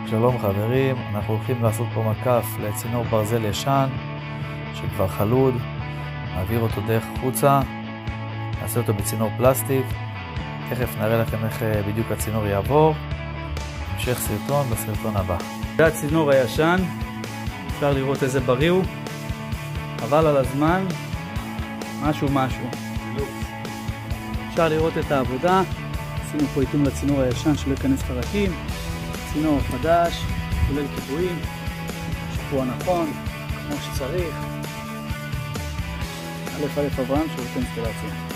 שלום חברים, אנחנו הולכים לעשות פה מקף לצינור ברזל ישן שכבר חלוד, נעביר אותו דרך חוצה, נעשה אותו בצינור פלסטיק, תכף נראה לכם איך בדיוק הצינור יעבור, המשך סרטון בסרטון הבא. זה הצינור הישן, אפשר לראות איזה בריא הוא, חבל על הזמן, משהו. אפשר לראות את העבודה, עשינו פה איתום לצינור הישן שלא ייכנס חרקים, צינור חדש, כולל קיבועים, שיפוע נכון, כמו שצריך. א' אברהם, שירותי אינסטלציה.